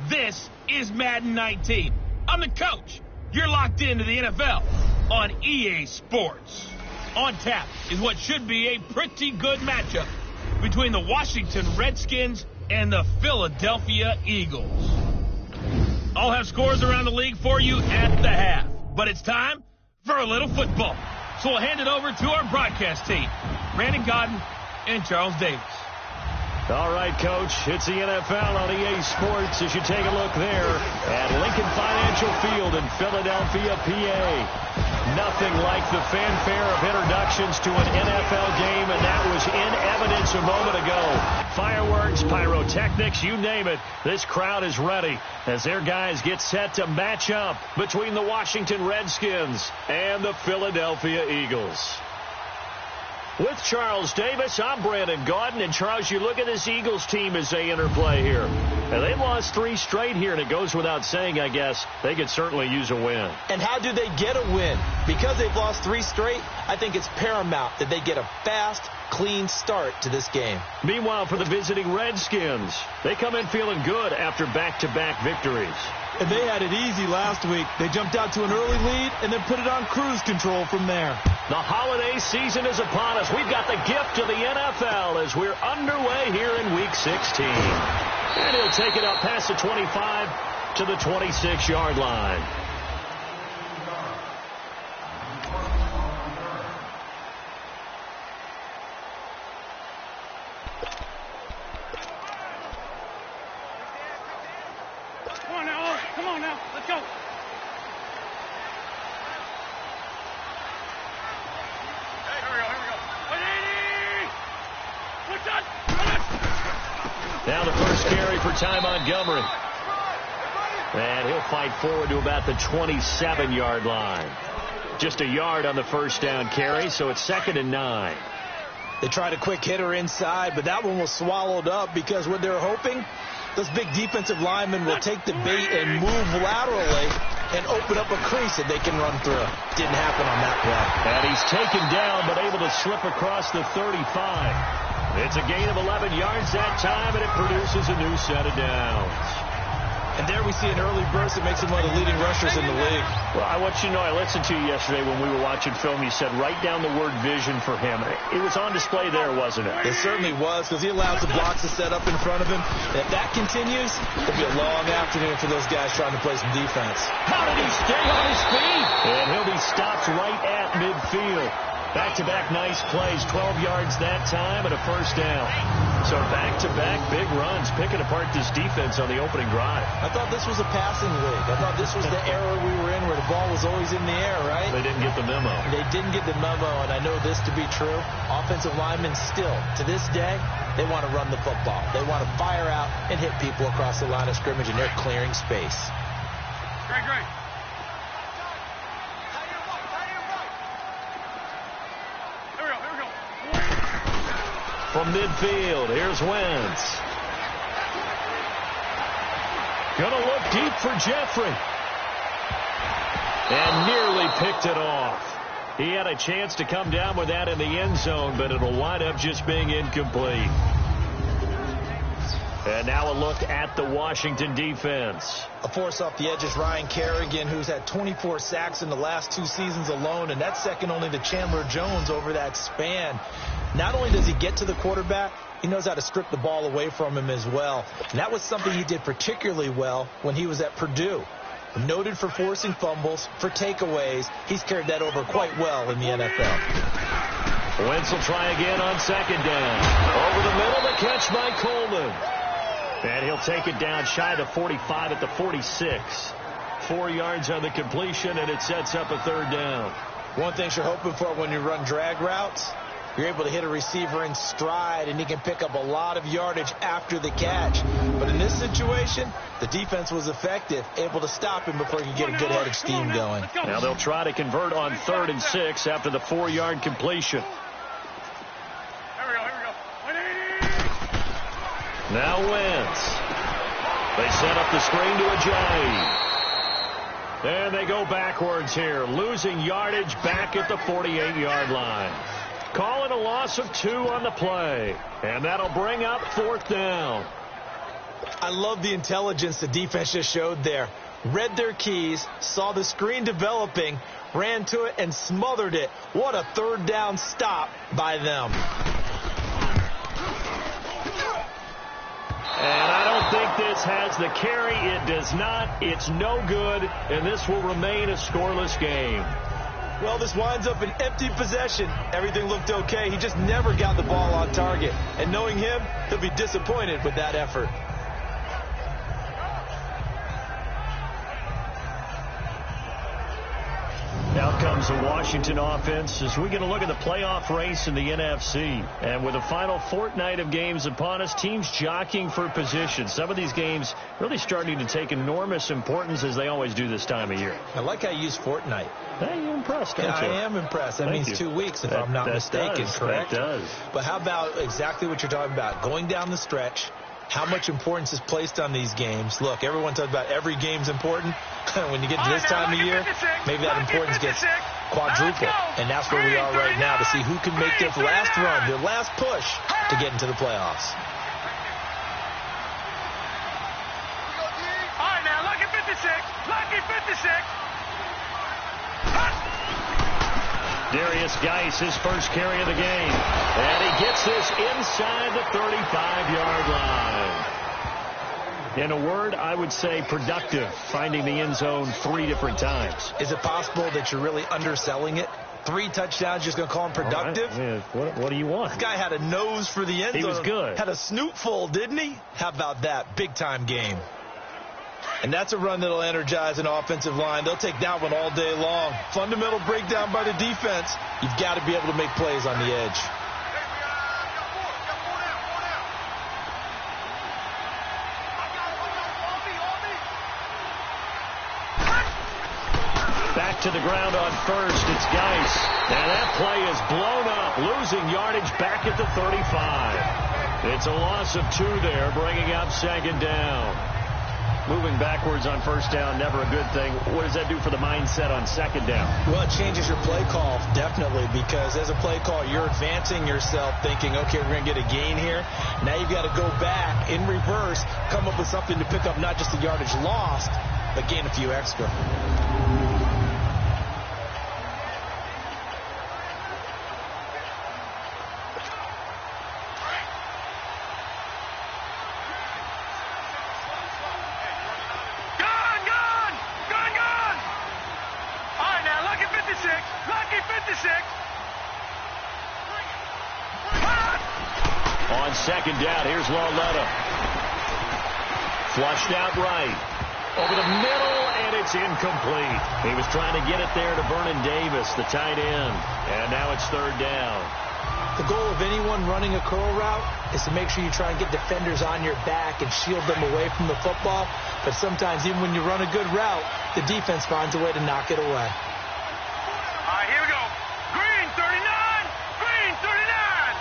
This is Madden 19. I'm the coach. You're locked into the NFL on EA Sports. On tap is what should be a pretty good matchup between the Washington Redskins and the Philadelphia Eagles. I'll have scores around the league for you at the half, but it's time for a little football. So we'll hand it over to our broadcast team, Brandon Godden and Charles Davis. All right, Coach, it's the NFL on EA Sports as you take a look there at Lincoln Financial Field in Philadelphia, PA. Nothing like the fanfare of introductions to an NFL game, and that was in evidence a moment ago. Fireworks, pyrotechnics, you name it. This crowd is ready as their guys get set to match up between the Washington Redskins and the Philadelphia Eagles. With Charles Davis, I'm Brandon Godden. And, Charles, you look at this Eagles team as they interplay here. And they've lost 3 straight here, and it goes without saying, I guess, they could certainly use a win. And how do they get a win? Because they've lost 3 straight, I think it's paramount that they get a fast, clean start to this game. Meanwhile, for the visiting Redskins, they come in feeling good after back-to-back victories. And they had it easy last week. They jumped out to an early lead and then put it on cruise control from there. The holiday season is upon us. We've got the gift of the NFL as we're underway here in Week 16. And he'll take it up past the 25 to the 26-yard line. Come on now, let's go. Hey, here we go. Now the first carry for Ty Montgomery. And he'll fight forward to about the 27-yard line. Just a yard on the first down carry, so it's 2nd and 9. They tried a quick hitter inside, but that one was swallowed up because what they're hoping, those big defensive linemen will take the bait and move laterally and open up a crease that they can run through. Didn't happen on that play. And he's taken down, but able to slip across the 35. It's a gain of 11 yards that time, and it produces a new set of downs. And there we see an early burst that makes him one of the leading rushers in the league. Well, I want you to know, I listened to you yesterday when we were watching film. You said write down the word vision for him. It was on display there, wasn't it? It certainly was, because he allows the blocks to set up in front of him. And if that continues, it'll be a long afternoon for those guys trying to play some defense. How did he stay on his feet? And he'll be stopped right at midfield. Back-to-back nice plays, 12 yards that time and a first down. So back-to-back big runs, picking apart this defense on the opening drive. I thought this was a passing league. I thought this was the era we were in where the ball was always in the air, right? They didn't get the memo. They didn't get the memo, and I know this to be true. Offensive linemen still, to this day, they want to run the football. They want to fire out and hit people across the line of scrimmage, and they're clearing space. Great. from midfield. Here's Wentz. Gonna look deep for Jeffrey. And nearly picked it off. He had a chance to come down with that in the end zone, but it'll wind up just being incomplete. And now a look at the Washington defense. A force off the edge is Ryan Kerrigan, who's had 24 sacks in the last 2 seasons alone, and that's second only to Chandler Jones over that span. Not only does he get to the quarterback, he knows how to strip the ball away from him as well. And that was something he did particularly well when he was at Purdue. Noted for forcing fumbles, for takeaways. He's carried that over quite well in the NFL. Wentz will try again on second down. Over the middle, the catch by Coleman. And he'll take it down shy of the 45 at the 46. 4 yards on the completion, and it sets up a third down. One thing you're hoping for when you run drag routes, you're able to hit a receiver in stride, and he can pick up a lot of yardage after the catch. But in this situation, the defense was effective, able to stop him before he could get a good head of steam going. Now they'll try to convert on 3rd and 6 after the 4-yard completion. Now Wentz. They set up the screen to Ajayi. And they go backwards here, losing yardage back at the 48-yard line. Call it a loss of 2 on the play. And that'll bring up 4th down. I love the intelligence the defense just showed there. Read their keys, saw the screen developing, ran to it, and smothered it. What a 3rd down stop by them. And I don't think this has the carry. It does not. It's no good, and this will remain a scoreless game. Well, this winds up an empty possession. Everything looked okay. He just never got the ball on target. And knowing him, he'll be disappointed with that effort. Out comes the Washington offense as we get a look at the playoff race in the NFC. And with the final fortnight of games upon us, teams jockeying for position. Some of these games really starting to take enormous importance as they always do this time of year. I like how you use fortnight. Hey, you're impressed, aren't you? I am impressed. That means 2 weeks, if I'm not mistaken, correct? That does. But how about exactly what you're talking about? Going down the stretch, how much importance is placed on these games. Look, everyone talks about every game's important. When you get to this time of year, maybe that importance gets quadrupled. And that's where we are right now to see who can make their last run, their last push to get into the playoffs. All right, now, lucky 56. Lucky 56. Darius Geis, his first carry of the game. And he gets this inside the 35-yard line. In a word, I would say productive, finding the end zone 3 different times. Is it possible that you're really underselling it? 3 touchdowns, just going to call him productive? Right. Yeah. What do you want? This guy had a nose for the end zone. He was good. Had a snoot full, didn't he? How about that? Big-time game. And that's a run that'll energize an offensive line. They'll take that one all day long. Fundamental breakdown by the defense. You've got to be able to make plays on the edge. Back to the ground on first. It's Geis. And that play is blown up, losing yardage back at the 35. It's a loss of 2 there, bringing up 2nd down. Moving backwards on 1st down, never a good thing. What does that do for the mindset on 2nd down? Well, it changes your play call, definitely, because as a play call, you're advancing yourself thinking, okay, we're going to get a gain here. Now you've got to go back in reverse, come up with something to pick up not just the yardage lost, but gain a few extra. On 2nd down, here's Lauletta. Flushed out right. Over the middle, and it's incomplete. He was trying to get it there to Vernon Davis, the tight end. And now it's 3rd down. The goal of anyone running a curl route is to make sure you try and get defenders on your back and shield them away from the football. But sometimes, even when you run a good route, the defense finds a way to knock it away. All right, here we go. Green 39. Green 39.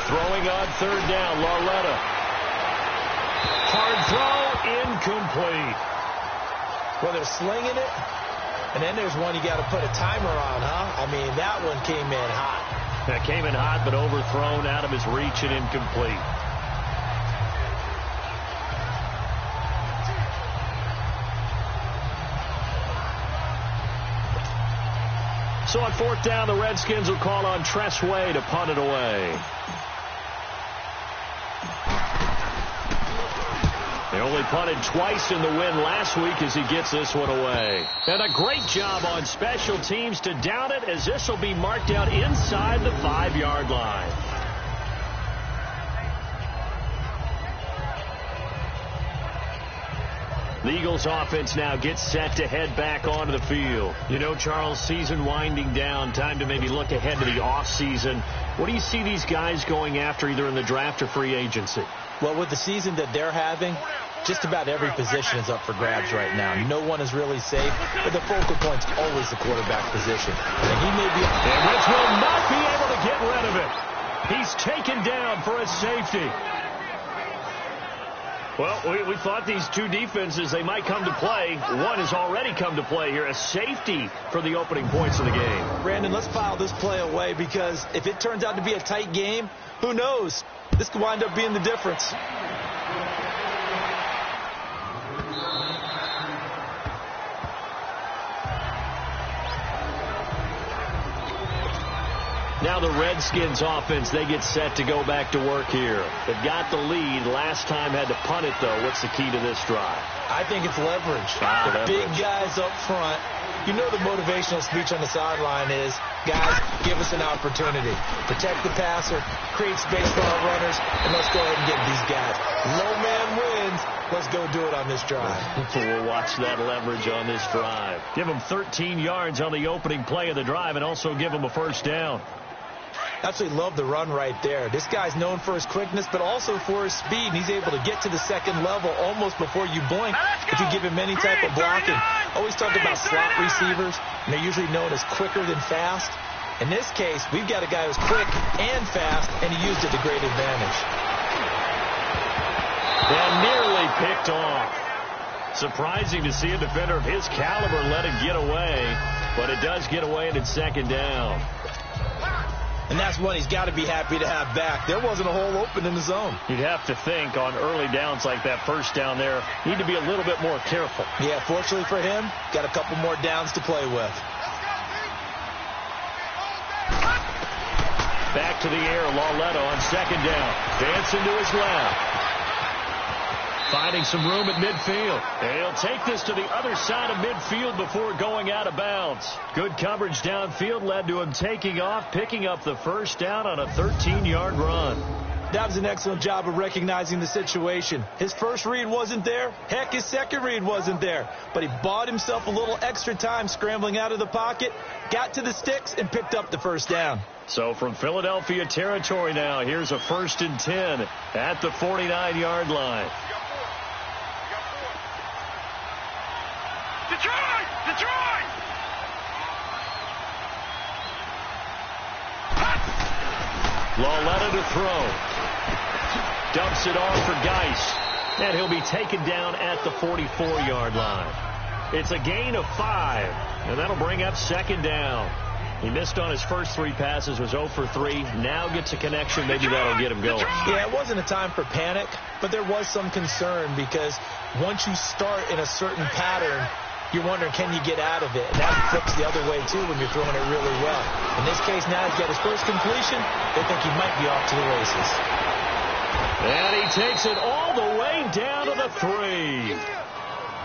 Throwing on third down, Lauletta. Hard throw, incomplete. Well, they're slinging it, and then there's one you got to put a timer on, huh? I mean, that one came in hot. That came in hot, but overthrown out of his reach and incomplete. So on fourth down, the Redskins will call on Tressway to punt it away. They only punted twice in the win last week as he gets this one away. And a great job on special teams to down it, as this will be marked out inside the 5-yard line. The Eagles offense now gets set to head back onto the field. You know, Charles, season winding down, time to maybe look ahead to the offseason. What do you see these guys going after either in the draft or free agency? Well, with the season that they're having, just about every position is up for grabs right now. No one is really safe, but the focal point's always the quarterback position. And he may be... And Rich will not be able to get rid of it. He's taken down for a safety. Well, we thought these two defenses, they might come to play. One has already come to play here, a safety for the opening points of the game. Brandon, let's file this play away, because if it turns out to be a tight game, who knows? This could wind up being the difference. Now the Redskins offense, they get set to go back to work here. They've got the lead. Last time had to punt it, though. What's the key to this drive? I think it's leverage. The big guys up front. You know the motivational speech on the sideline is, guys, give us an opportunity. Protect the passer, create space for our runners, and let's go ahead and get these guys. Low man wins. Let's go do it on this drive. We'll watch that leverage on this drive. Give them 13 yards on the opening play of the drive and also give them a first down. Absolutely love the run right there. This guy's known for his quickness, but also for his speed. And he's able to get to the second level almost before you blink if you give him any type of blocking. Always talk about slot receivers, and they're usually known as quicker than fast. In this case, we've got a guy who's quick and fast, and he used it to great advantage. And nearly picked off. Surprising to see a defender of his caliber let it get away, but it does get away, and it's second down. And that's one he's got to be happy to have back. There wasn't a hole open in the zone. You'd have to think on early downs like that first down there, need to be a little bit more careful. Yeah, fortunately for him, got a couple more downs to play with. Back to the air, Lauletta on second down. Dancing to his left. Finding some room at midfield. And he'll take this to the other side of midfield before going out of bounds. Good coverage downfield led to him taking off, picking up the first down on a 13-yard run. That was an excellent job of recognizing the situation. His first read wasn't there. Heck, his second read wasn't there. But he bought himself a little extra time scrambling out of the pocket, got to the sticks, and picked up the first down. So from Philadelphia territory now, here's a 1st and 10 at the 49-yard line. Detroit! Lauletta to throw. Dumps it off for Geis. And he'll be taken down at the 44-yard line. It's a gain of 5, and that'll bring up second down. He missed on his first 3 passes, was 0 for 3. Now gets a connection. Maybe that'll get him going. Yeah, it wasn't a time for panic, but there was some concern because once you start in a certain pattern, you're wondering, can you get out of it? And that flips the other way, too, when you're throwing it really well. In this case, now he's got his first completion. They think he might be off to the races. And he takes it all the way down to the 3.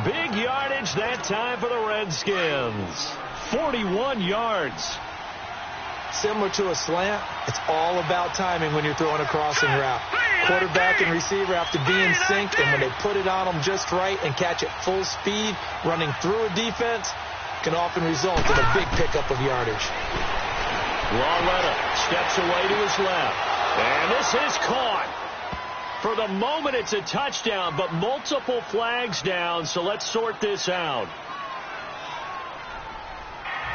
Big yardage that time for the Redskins. 41 yards. Similar to a slant, it's all about timing when you're throwing a crossing route. Quarterback and receiver have to be in sync, and when they put it on them just right and catch it full speed, running through a defense can often result in a big pickup of yardage. Lauletta steps away to his left. And this is caught. For the moment, it's a touchdown, but multiple flags down, so let's sort this out.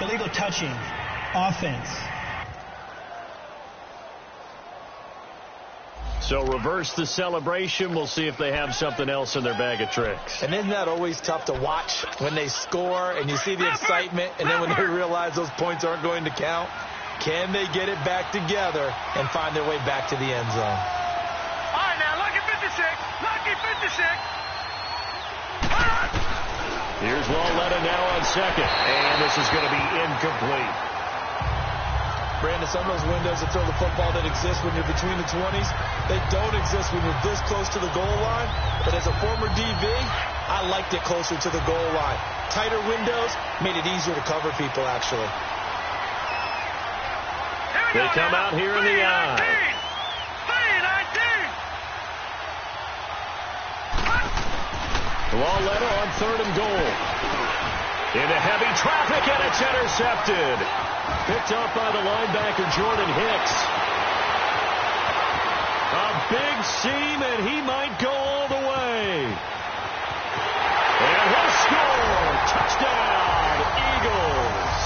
Illegal touching. Offense. So reverse the celebration. We'll see if they have something else in their bag of tricks. And isn't that always tough to watch when they score and you see the excitement, and then when they realize those points aren't going to count? Can they get it back together and find their way back to the end zone? All right, now, lucky 56. Lucky 56. Here's Lawletta now on second, and this is going to be incomplete. Brandon, some of those windows that throw the football that exist when you're between the 20s, they don't exist when you're this close to the goal line. But as a former DB, I liked it closer to the goal line. Tighter windows made it easier to cover people, actually. They come out here in the eye. Lawletta on 3rd and goal. Into heavy traffic, and it's intercepted. Picked up by the linebacker, Jordan Hicks. A big seam, and he might go all the way. And he'll score. Touchdown, Eagles.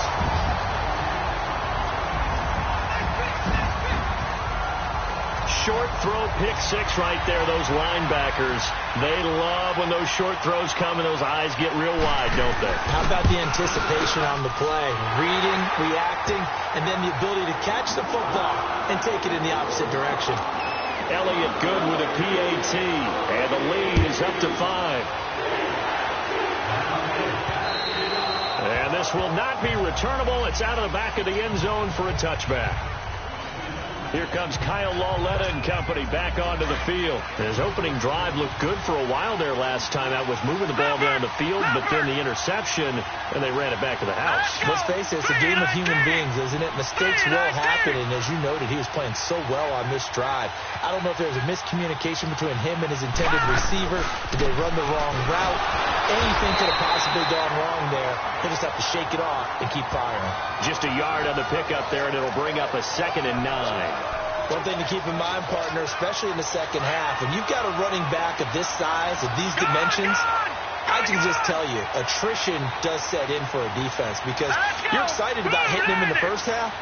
Short throw, pick six right there, those linebackers. They love when those short throws come and those eyes get real wide, don't they? How about the anticipation on the play? Reading, reacting, and then the ability to catch the football and take it in the opposite direction. Elliott good with a PAT, and the lead is up to 5. And this will not be returnable. It's out of the back of the end zone for a touchback. Here comes Kyle Lawletta and company back onto the field. His opening drive looked good for a while there last time out, was moving the ball down the field, but then the interception, and they ran it back to the house. Let's face it, it's a game of human beings, isn't it? Mistakes will happen, and as you noted, he was playing so well on this drive. I don't know if there was a miscommunication between him and his intended receiver. Did they run the wrong route? Anything could have possibly gone wrong there. He'll just have to shake it off and keep firing. Just a yard on the pickup there, and it'll bring up a 2nd and 9. One thing to keep in mind, partner, especially in the second half, when you've got a running back of this size, of these dimensions, I can just tell you, attrition does set in for a defense because you're excited about hitting him in the first half.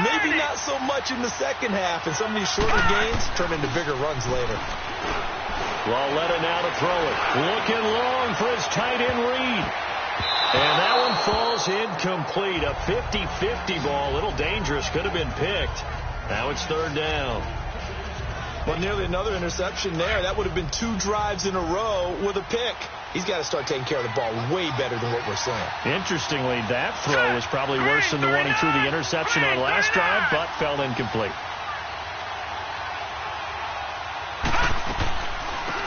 Maybe not so much in the second half, and some of these shorter gains turn into bigger runs later. Lawletta now to throw it. Looking long for his tight end read. And that one falls incomplete. A 50-50 ball. A little dangerous. Could have been picked. Now it's 3rd down. Well, nearly another interception there. That would have been 2 drives in a row with a pick. He's got to start taking care of the ball way better than what we're seeing. Interestingly, that throw was probably worse than the one he threw the interception on last drive, but fell incomplete.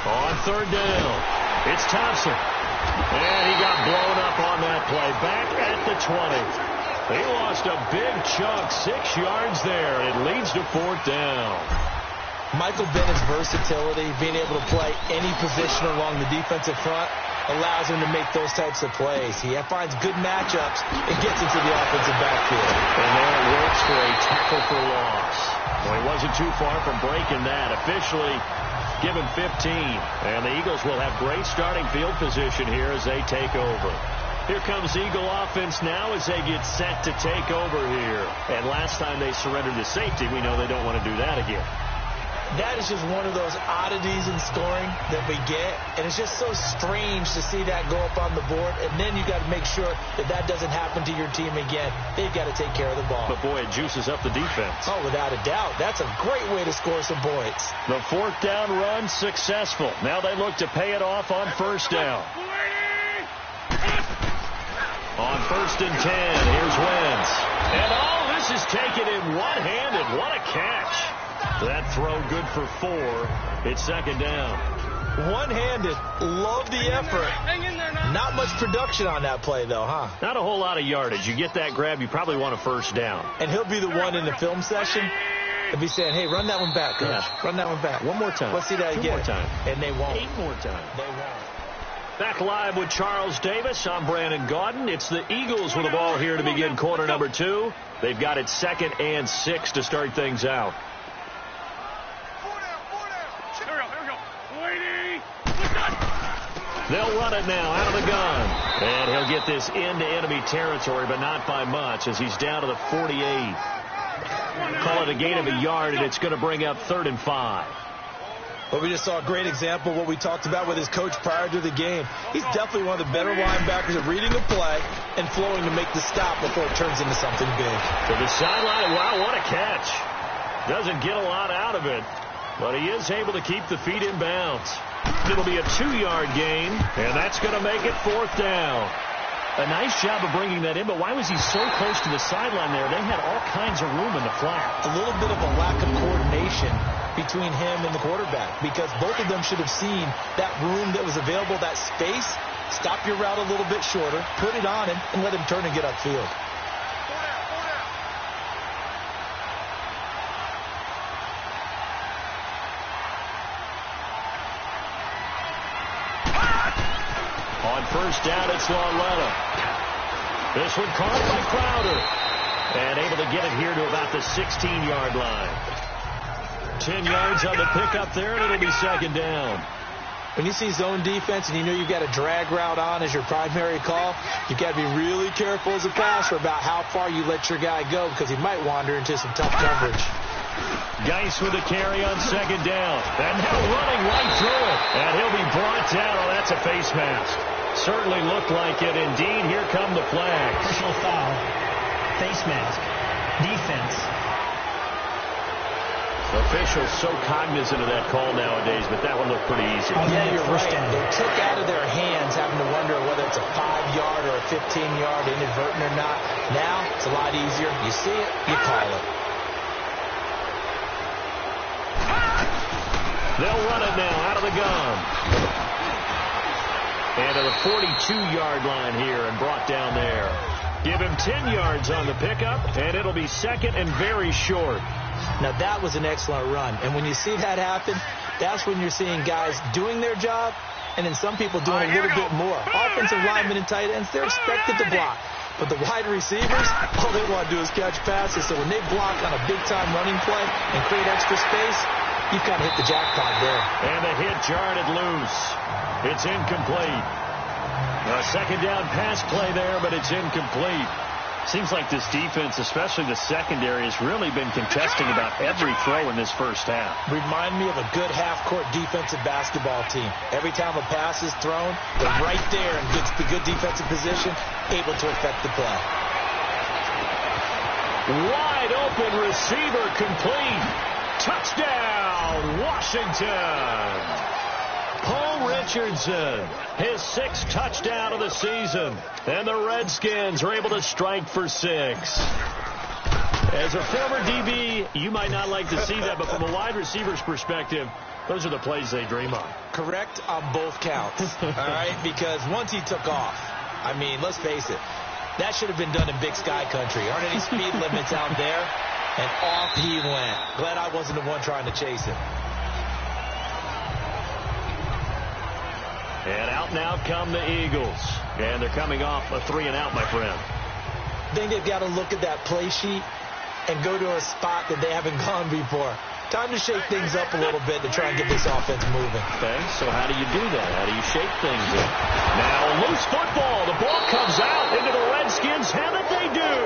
On 3rd down, it's Thompson. And he got blown up on that play. Back at the 20. He lost a big chunk, 6 yards there. It leads to 4th down. Michael Bennett's versatility, being able to play any position along the defensive front, allows him to make those types of plays. He finds good matchups and gets into the offensive backfield. And there it works for a tackle for loss. Well, he wasn't too far from breaking that. Officially given 15. And the Eagles will have great starting field position here as they take over. Here comes Eagle offense now as they get set to take over here. And last time they surrendered to safety, we know they don't want to do that again. That is just one of those oddities in scoring that we get. And it's just so strange to see that go up on the board. And then you got to make sure that that doesn't happen to your team again. They've got to take care of the ball. But, boy, it juices up the defense. Oh, without a doubt. That's a great way to score some points. The 4th down run successful. Now they look to pay it off on 1st down. On 1st and 10, here's Wentz. And all this is taken in one-handed. What a catch. That throw good for 4. It's 2nd down. One-handed. Love the effort. Not much production on that play, though, huh? Not a whole lot of yardage. You get that grab, you probably want a 1st down. And he'll be the one in the film session. He'll be saying, hey, run that one back, coach. Yeah. Run that one back. One more time. Let's see that again. 2 more times. And they won't. 8 more times. They won't. Back live with Charles Davis. I'm Brandon Gaudin. It's the Eagles with the ball here to begin quarter number 2. They've got it 2nd and 6 to start things out. They'll run it now out of the gun. And he'll get this into enemy territory, but not by much as he's down to the 48. Call it a gain of a yard, and it's going to bring up 3rd and 5. Well, we just saw a great example of what we talked about with his coach prior to the game. He's definitely one of the better linebackers at reading a play and flowing to make the stop before it turns into something big. To the sideline. Wow, what a catch. Doesn't get a lot out of it, but he is able to keep the feet in bounds. It'll be a 2-yard gain, and that's going to make it 4th down. A nice job of bringing that in, but why was he so close to the sideline there? They had all kinds of room in the flat. A little bit of a lack of coordination between him and the quarterback, because both of them should have seen that room that was available, that space. Stop your route a little bit shorter, put it on him, and let him turn and get upfield. On 1st down, it's Della. This one caught by Crowder. And able to get it here to about the 16-yard line. 10 yards on the pickup there, and it'll be 2nd down. When you see zone defense and you know you've got a drag route on as your primary call, you've got to be really careful as a passer about how far you let your guy go, because he might wander into some tough coverage. Geis with a carry on 2nd down. And now running right through it. And he'll be brought down. Oh, that's a face mask. Certainly looked like it. Indeed, here come the flags. Personal foul. Face mask. Defense. Officials so cognizant of that call nowadays, but that one looked pretty easy. Yeah, you're right. They took out of their hands having to wonder whether it's a 5-yard or a 15-yard, inadvertent or not. Now, it's a lot easier. You see it, you call it. They'll run it now out of the gun. And to the 42-yard line here and brought down there. Give him 10 yards on the pickup, and it'll be 2nd and very short. Now, that was an excellent run. And when you see that happen, that's when you're seeing guys doing their job, and then some people doing a little bit more. Offensive linemen and tight ends, they're expected to block. But the wide receivers, all they want to do is catch passes. So when they block on a big-time running play and create extra space, you've kind of hit the jackpot there. And the hit jarred it loose. It's incomplete. A 2nd down pass play there, but it's incomplete. Seems like this defense, especially the secondary, has really been contesting about every throw in this first half. Remind me of a good half-court defensive basketball team. Every time a pass is thrown, they're right there in good defensive position, able to affect the play. Wide open receiver complete. Touchdown, Washington. Paul Richardson, his 6th touchdown of the season. And the Redskins are able to strike for 6. As a former DB, you might not like to see that, but from a wide receiver's perspective, those are the plays they dream of. Correct on both counts, all right? Because once he took off, I mean, let's face it, that should have been done in Big Sky country. Aren't any speed limits out there? And off he went. Glad I wasn't the one trying to chase him. And out now come the Eagles. And they're coming off a 3-and-out, my friend. I think they've got to look at that play sheet and go to a spot that they haven't gone before. Time to shake things up a little bit to try and get this offense moving. Okay, so how do you do that? How do you shake things up? Now, loose football. The ball comes out into the Redskins' hand, and they do.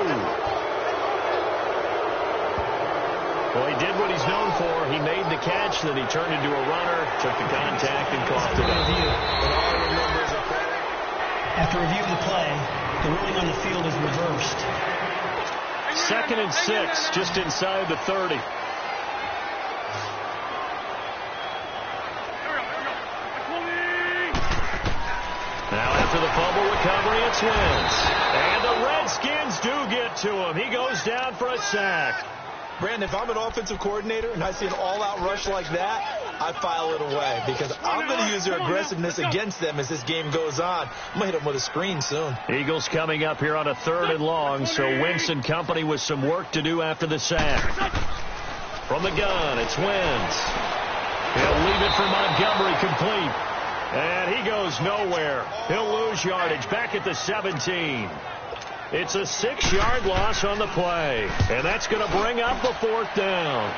Well, he did what he's known for. He made the catch, then he turned into a runner, took the contact, and caught it up. After review of the play, the ruling on the field is reversed. 2nd and 6, just inside the 30. Now after the fumble recovery, it's Wentz. And the Redskins do get to him. He goes down for a sack. Brandon, if I'm an offensive coordinator and I see an all-out rush like that, I file it away because I'm going to use their aggressiveness against them as this game goes on. I'm going to hit them with a screen soon. Eagles coming up here on a 3rd and long, so Wentz and company with some work to do after the sack. From the gun, it's Wentz. He'll leave it for Montgomery complete. And he goes nowhere. He'll lose yardage back at the 17. It's a 6-yard loss on the play. And that's going to bring up the 4th down.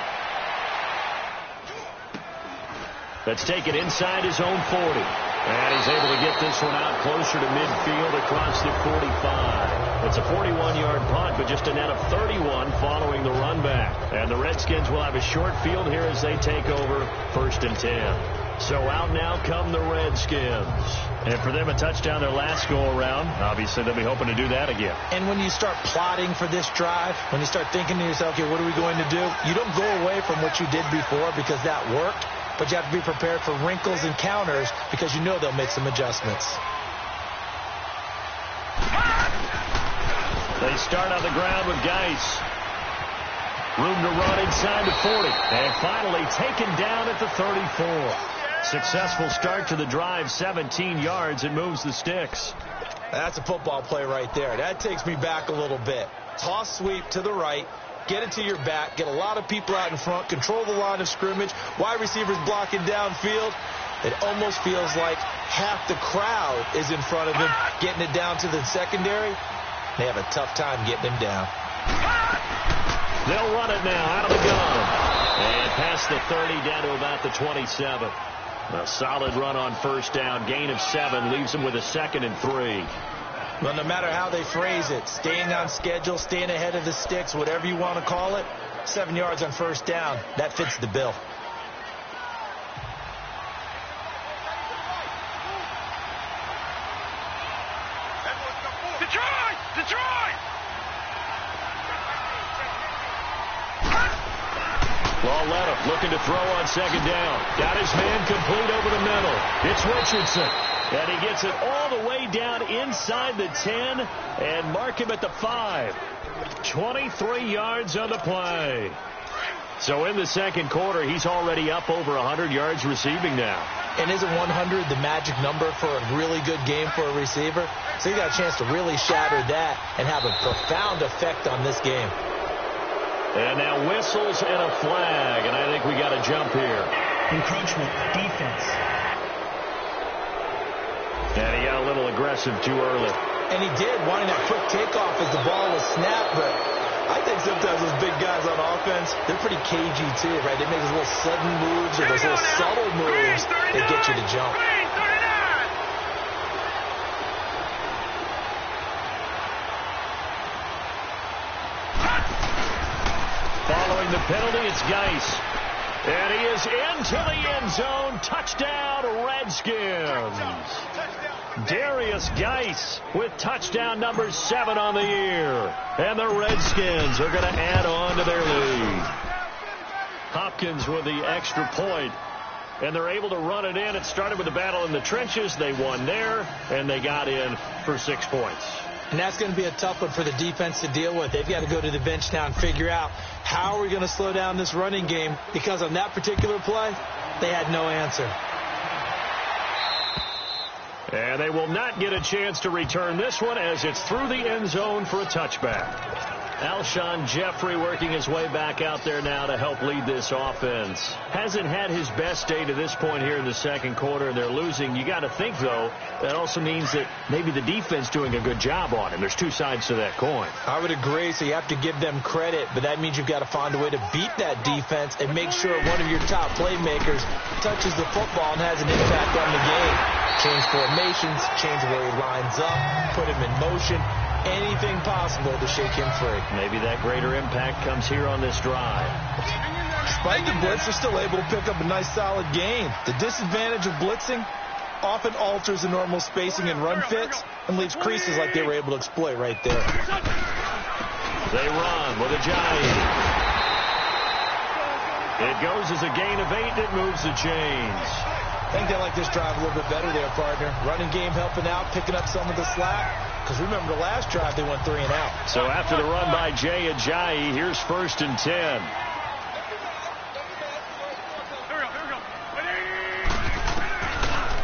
Let's take it inside his own 40. And he's able to get this one out closer to midfield across the 45. It's a 41-yard punt, but just a net of 31 following the run back. And the Redskins will have a short field here as they take over 1st and 10. So out now come the Redskins. And for them, a touchdown their last go-around. Obviously, they'll be hoping to do that again. And when you start plotting for this drive, when you start thinking to yourself, okay, what are we going to do? You don't go away from what you did before because that worked, but you have to be prepared for wrinkles and counters because you know they'll make some adjustments. They start on the ground with Geis. Room to run inside the 40. And finally taken down at the 34. Successful start to the drive, 17 yards, and moves the sticks. That's a football play right there. That takes me back a little bit. Toss sweep to the right, get it to your back, get a lot of people out in front, control the line of scrimmage, wide receivers blocking downfield. It almost feels like half the crowd is in front of him, getting it down to the secondary. They have a tough time getting him down. They'll run it now out of the gun. And past the 30 down to about the 27. A solid run on 1st down. Gain of 7 leaves them with a 2nd and 3. Well, no matter how they phrase it, staying on schedule, staying ahead of the sticks, whatever you want to call it, 7 yards on 1st down, that fits the bill. Detroit! Lauletta looking to throw on 2nd down. Got his man complete over the middle. It's Richardson. And he gets it all the way down inside the 10 and mark him at the 5. 23 yards on the play. So in the 2nd quarter, he's already up over 100 yards receiving now. And isn't 100 the magic number for a really good game for a receiver? So you got a chance to really shatter that and have a profound effect on this game. And now whistles and a flag, and I think we got a jump here. Encroachment, defense. And he got a little aggressive too early. And he did, wanting that quick takeoff as the ball was snapped, but I think sometimes those big guys on offense, they're pretty cagey too, right? They make those little sudden moves or those little subtle moves that get you to jump. Following the penalty, it's Geis. And he is into the end zone. Touchdown, Redskins. Darius Geis with touchdown number 7 on the year. And the Redskins are going to add on to their lead. Hopkins with the extra point. And they're able to run it in. It started with a battle in the trenches. They won there, and they got in for 6 points. And that's going to be a tough one for the defense to deal with. They've got to go to the bench now and figure out how are we going to slow down this running game, because on that particular play, they had no answer. And they will not get a chance to return this one as it's through the end zone for a touchback. Alshon Jeffrey working his way back out there now to help lead this offense. Hasn't had his best day to this point here in the 2nd quarter, and they're losing. You got to think, though, that also means that maybe the defense doing a good job on him. There's 2 sides to that coin. I would agree, so you have to give them credit, but that means you've got to find a way to beat that defense and make sure one of your top playmakers touches the football and has an impact on the game. Change formations, change where he lines up, put him in motion. Anything possible to shake him free. Maybe that greater impact comes here on this drive. Despite the blitz, they're still able to pick up a nice solid gain. The disadvantage of blitzing often alters the normal spacing and run fits and leaves creases like they were able to exploit right there. They run with Ajayi. It goes as a gain of 8. It moves the chains. I think they like this drive a little bit better there, partner. Running game helping out, picking up some of the slack. Because remember, the last drive they went 3 and out. So after the run by Jay Ajayi, here's 1st and 10.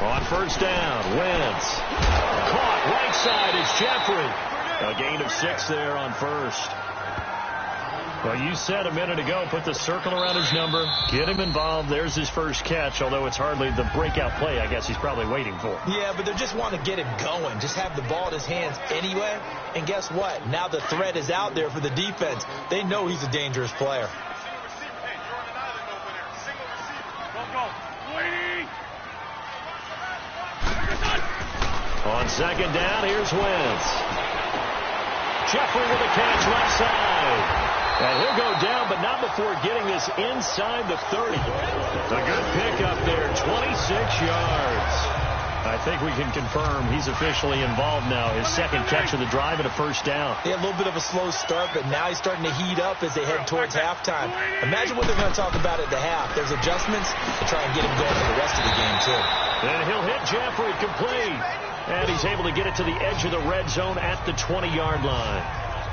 On 1st down, Wentz. Caught right side, it's Jeffrey. A gain of 6 there on 1st. Well, you said a minute ago, put the circle around his number, get him involved. There's his first catch, although it's hardly the breakout play I guess he's probably waiting for. Yeah, but they just want to get him going. Just have the ball in his hands anyway. And guess what? Now the threat is out there for the defense. They know he's a dangerous player. On 2nd down, here's Wentz. Jeffrey with a catch left side. And he'll go down, but not before getting this inside the 30. A good pickup there, 26 yards. I think we can confirm he's officially involved now. His second catch of the drive and a first down. He had a little bit of a slow start, but now he's starting to heat up as they head towards halftime. Imagine what they're going to talk about at the half. There's adjustments to try and get him going for the rest of the game, too. And he'll hit Jeffrey complete. And he's able to get it to the edge of the red zone at the 20-yard line.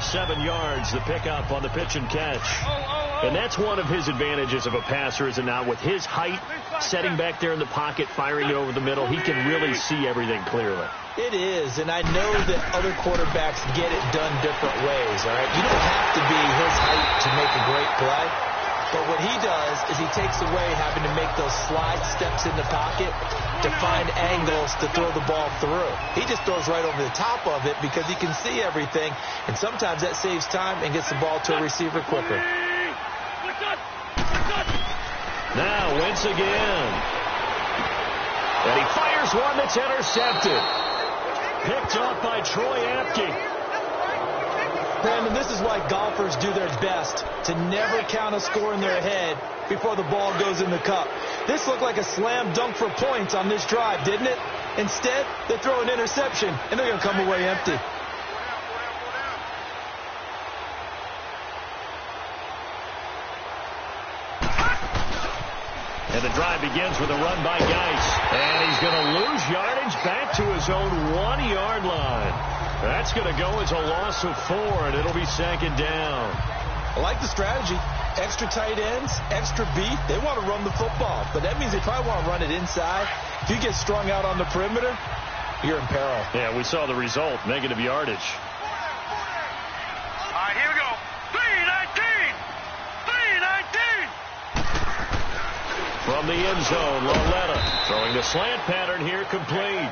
7 yards, the pickup on the pitch and catch. And that's one of his advantages of a passer, is it not? With his height, setting back there in the pocket, firing it over the middle, he can really see everything clearly. It is, and I know that other quarterbacks get it done different ways, all right? You don't have to be his height to make a great play. But what he does is he takes away having to make those slide steps in the pocket to find angles to throw the ball through. He just throws right over the top of it because he can see everything, and sometimes that saves time and gets the ball to a receiver quicker. Now, Wentz again. And he fires one that's intercepted. Picked off by Troy Apke. Brandon, this is why golfers do their best to never count a score in their head before the ball goes in the cup. This looked like a slam dunk for points on this drive, didn't it? Instead, they throw an interception, and they're going to come away empty. And the drive begins with a run by Geis. And he's going to lose yardage back to his own 1-yard line. That's going to go as a loss of 4, and it'll be second down. I like the strategy. Extra tight ends, extra beat. They want to run the football, but that means they probably want to run it inside. If you get strung out on the perimeter, you're in peril. Yeah, we saw the result, negative yardage. All right, here we go. 3-19. 3-19. From the end zone, Loletta throwing the slant pattern here, complete.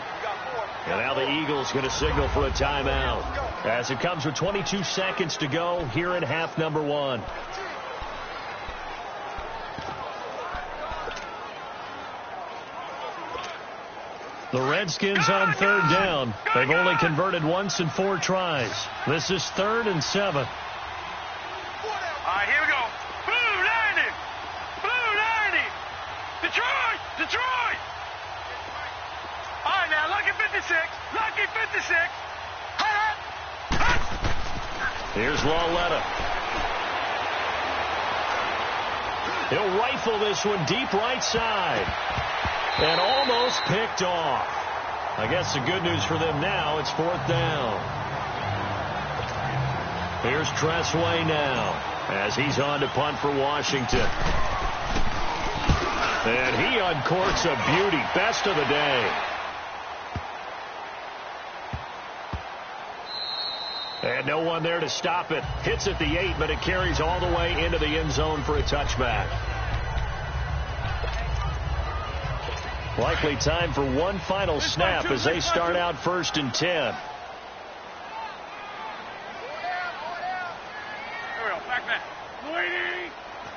And now the Eagles going to signal for a timeout as it comes with 22 seconds to go here in half number 1. The Redskins on third down. They've only converted once in 4 tries. This is 3rd and 7. All right, here we go. Blue 90. Blue 90. Detroit. Detroit. All right, now, lucky 56. Lucky 56. Here's Loletta. He'll rifle this one deep right side. And almost picked off. I guess the good news for them now, it's 4th down. Here's Tressway now as he's on to punt for Washington. And he uncorks a beauty. Best of the day. And no one there to stop it. Hits at the 8, but it carries all the way into the end zone for a touchback. Likely time for one final snap as they start out 1st and 10.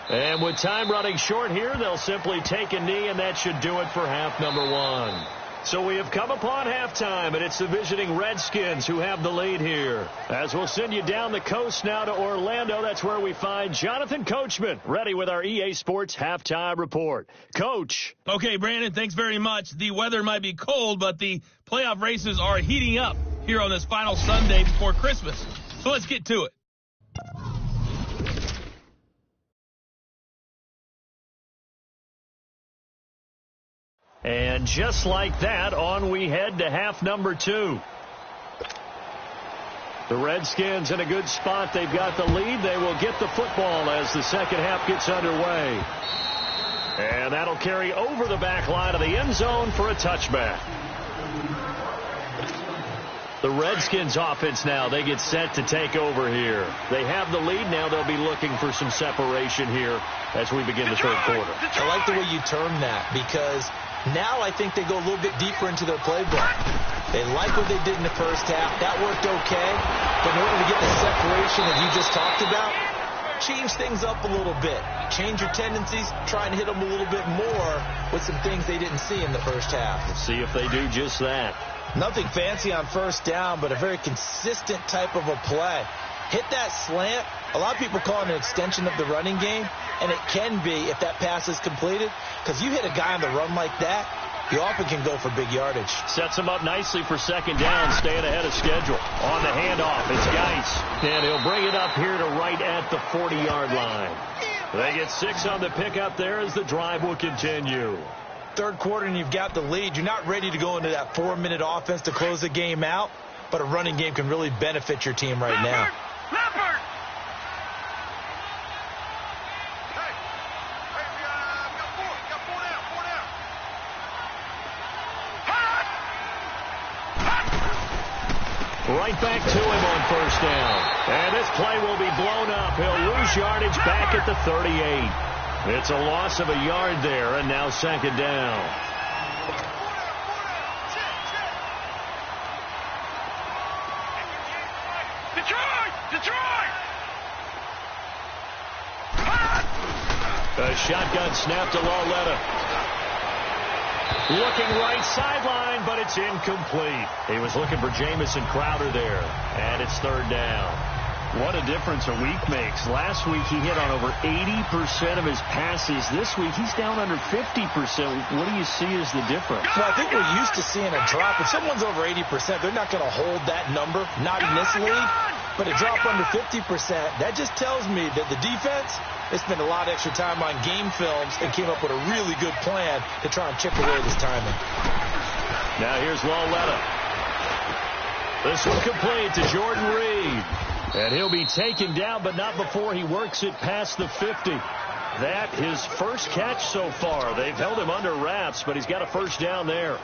And with time running short here, they'll simply take a knee, and that should do it for half number 1. So we have come upon halftime, and it's the visiting Redskins who have the lead here. As we'll send you down the coast now to Orlando, that's where we find Jonathan Coachman, ready with our EA Sports halftime report. Coach. Okay, Brandon, thanks very much. The weather might be cold, but the playoff races are heating up here on this final Sunday before Christmas. So let's get to it. And just like that, on we head to half number 2. The Redskins in a good spot. They've got the lead. They will get the football as the second half gets underway. And that'll carry over the back line of the end zone for a touchback. The Redskins offense now, they get set to take over here. They have the lead. Now they'll be looking for some separation here as we begin the third quarter. I like the way you term that, because now I think they go a little bit deeper into their playbook. They like what they did in the first half. That worked okay. But in order to get the separation that you just talked about, change things up a little bit. Change your tendencies, try and hit them a little bit more with some things they didn't see in the first half. Let's see if they do just that. Nothing fancy on first down, but a very consistent type of a play. Hit that slant. A lot of people call it an extension of the running game, and it can be if that pass is completed, because you hit a guy on the run like that, you often can go for big yardage. Sets him up nicely for second down, staying ahead of schedule. On the handoff, it's Geis, and he'll bring it up here to right at the 40-yard line. They get 6 on the pickup there as the drive will continue. Third quarter and you've got the lead. You're not ready to go into that 4-minute offense to close the game out, but a running game can really benefit your team right now. Leopard! Right back to him on first down. And this play will be blown up. He'll lose yardage back at the 38. It's a loss of a yard there, and now second down. Detroit! A shotgun snap to Lauletta. Looking right sideline, but it's incomplete. He was looking for Jamison Crowder there, and it's third down. What a difference a week makes. Last week he hit on over 80% of his passes. This week he's down under 50%. What do you see as the difference? Well, I think we're used to seeing a drop. If someone's over 80%, they're not going to hold that number, not in this league. But a drop under 50%, that just tells me that the defense, they spent a lot of extra time on game films and came up with a really good plan to try and chip away this timing. Now here's Lauletta. This one complete to Jordan Reed. And he'll be taken down, but not before he works it past the 50. That his first catch so far. They've held him under wraps, but he's got a first down there.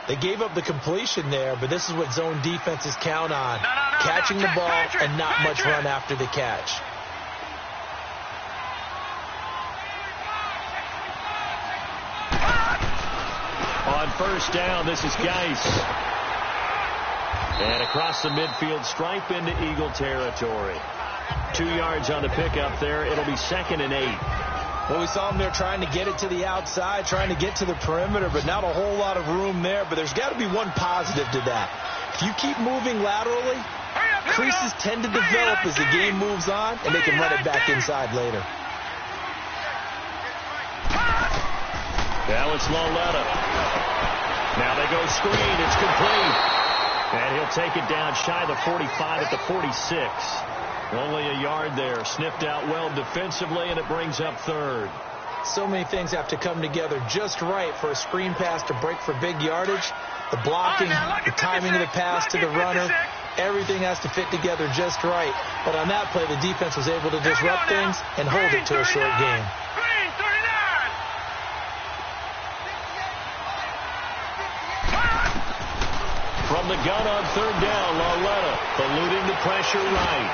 They gave up the completion there, but this is what zone defenses count on. Catching the ball and not much run after the catch. On first down, this is Geis. And across the midfield stripe into Eagle territory. 2 yards on the pickup there. It'll be 2nd and 8. Well, we saw him there trying to get it to the outside, trying to get to the perimeter, but not a whole lot of room there. But there's got to be one positive to that. If you keep moving laterally, creases tend to develop as the game moves on, and they can run it back inside later. Now it's Lauletta. Now they go screen. It's complete. And he'll take it down shy of the 45 at the 46. Only a yard there. Sniffed out well defensively, and it brings up third. So many things have to come together just right for a screen pass to break for big yardage. The blocking, the timing of the pass to the runner, everything has to fit together just right. But on that play, the defense was able to disrupt things and hold it to a short game. From the gun on third down, Lauletta eluding the pressure right.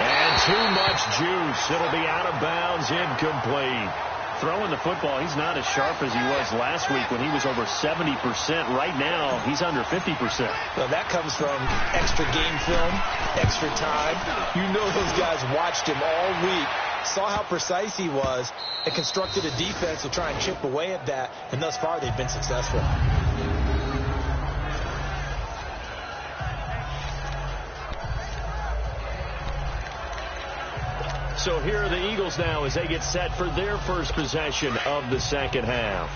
And too much juice. It'll be out of bounds, incomplete. Throwing the football, he's not as sharp as he was last week when he was over 70%. Right now, he's under 50%. Well, that comes from extra game film, extra time. You know those guys watched him all week, saw how precise he was, and constructed a defense to try and chip away at that. And thus far, they've been successful. So here are the Eagles now as they get set for their first possession of the second half.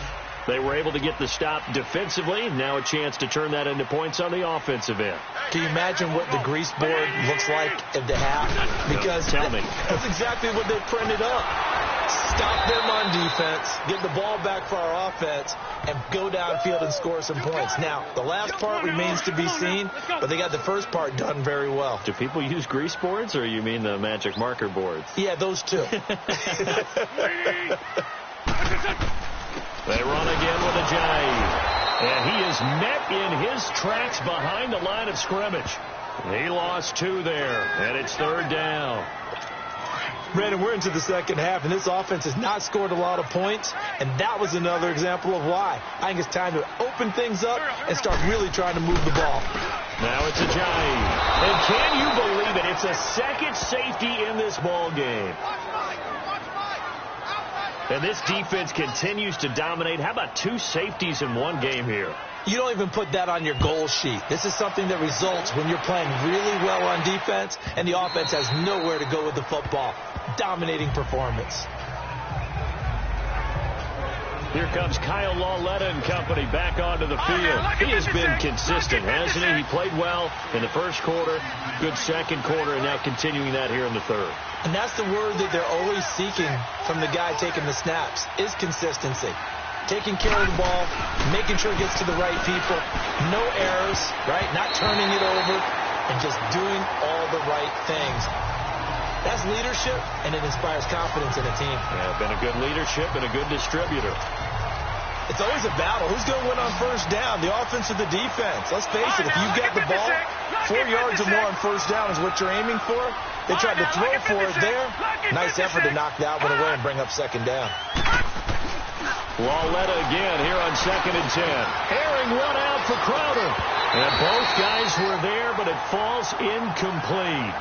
They were able to get the stop defensively. Now a chance to turn that into points on the offensive end. Can you imagine what the grease board looks like at the half? Because tell me. That's exactly what they printed up. Stop them on defense, get the ball back for our offense, and go downfield and score some points. Now, the last part remains to be seen, but they got the first part done very well. Do people use grease boards, or you mean the magic marker boards? Yeah, those two. They run again with a jive. And he is met in his tracks behind the line of scrimmage. He lost 2 there, and it's third down. Brandon, we're into the second half, and this offense has not scored a lot of points, and that was another example of why. I think it's time to open things up and start really trying to move the ball. Now it's a jive. And can you believe name it. It's a second safety in this ball game. And this defense continues to dominate. How about 2 safeties in one game here? You don't even put that on your goal sheet. This is something that results when you're playing really well on defense and the offense has nowhere to go with the football. Dominating performance. Here comes Kyle Lauletta and company back onto the field. He has been consistent, hasn't he? He played well in the first quarter, good second quarter, and now continuing that here in the third. And that's the word that they're always seeking from the guy taking the snaps, is consistency. Taking care of the ball, making sure it gets to the right people, no errors, right? Not turning it over, and just doing all the right things. That's leadership, and it inspires confidence in a team. Yeah, been a good leadership and a good distributor. It's always a battle. Who's going to win on first down, the offense or the defense? Let's face it, if you've got the ball, 4 yards or more on first down is what you're aiming for. They tried to throw for it there. Nice effort to knock that one away and bring up second down. Lauletta again here on 2nd and 10. Airing one out for Crowder. And both guys were there, but it falls incomplete.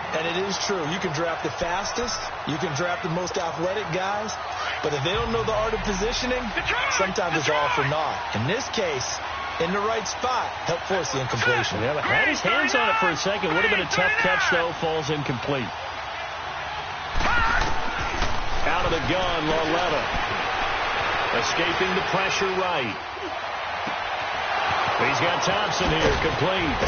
And it is true. You can draft the fastest. You can draft the most athletic guys. But if they don't know the art of positioning, sometimes it's all for naught. In this case, in the right spot, help force the incompletion. Yeah, but had his hands on it for a second. Would have been a tough catch, though. Falls incomplete. Out of the gun, Lauletta. Escaping the pressure right. He's got Thompson here, complete.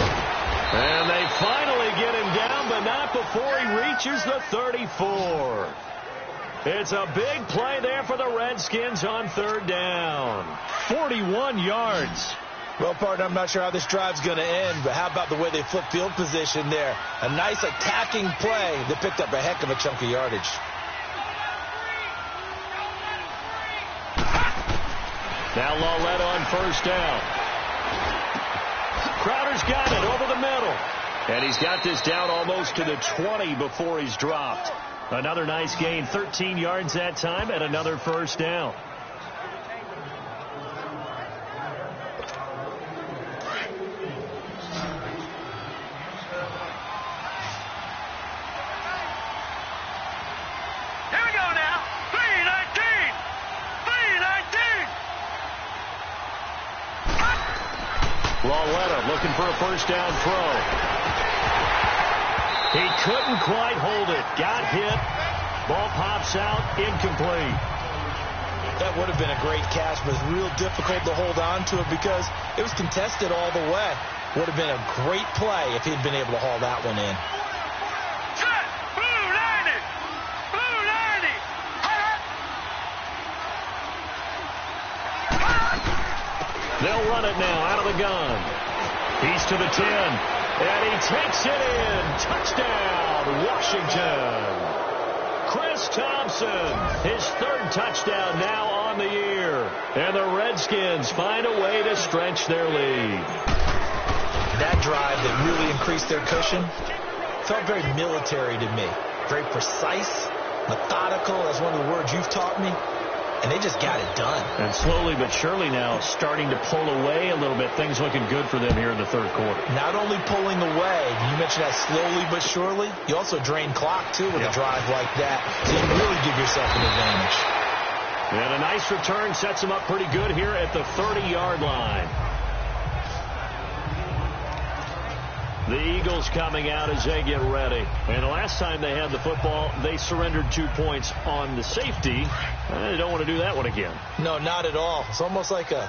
And they finally get him down, but not before he reaches the 34. It's a big play there for the Redskins on 3rd down. 41 yards. Well, partner, I'm not sure how this drive's going to end, but how about the way they flip field position there? A nice attacking play that picked up a heck of a chunk of yardage. Now Lauletta on first down. Crowder's got it over the middle. And he's got this down almost to the 20 before he's dropped. Another nice gain, 13 yards that time, and another first down. Here we go now. 3-19. 3-19. Lauletta looking for a first down throw. He couldn't quite hold it. Got hit. Ball pops out. Incomplete. That would have been a great catch, but it's real difficult to hold on to it because it was contested all the way. Would have been a great play if he'd been able to haul that one in. Set. Blue 90. Blue 90. They'll run it now out of the gun. He's to the 10. And he takes it in. Touchdown, Washington. Chris Thompson, his 3rd touchdown now on the year. And the Redskins find a way to stretch their lead. That drive that really increased their cushion felt very military to me. Very precise, methodical. That's one of the words you've taught me. And they just got it done. And slowly but surely now starting to pull away a little bit. Things looking good for them here in the 3rd quarter. Not only pulling away, you mentioned that slowly but surely, you also drain clock, too, with a drive like that. So you really give yourself an advantage. And a nice return sets them up pretty good here at the 30-yard line. The Eagles coming out as they get ready. And the last time they had the football, they surrendered 2 points on the safety. They don't want to do that one again. No, not at all. It's almost like a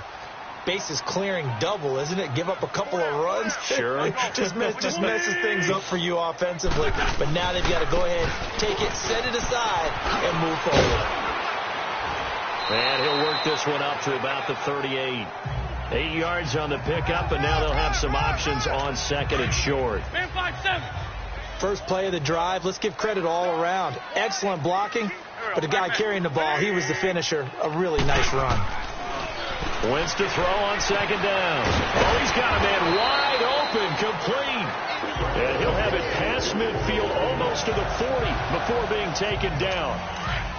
bases clearing double, isn't it? Give up a couple of runs. Sure. just messes things up for you offensively. But now they've got to go ahead, take it, set it aside, and move forward. And he'll work this one up to about the 38. 8 yards on the pickup, and now they'll have some options on 2nd and short. First play of the drive, let's give credit all around. Excellent blocking, but the guy carrying the ball, he was the finisher. A really nice run. Wentz to throw on 2nd down. Oh, he's got a man wide open, complete. And he'll have it past midfield almost to the 40 before being taken down.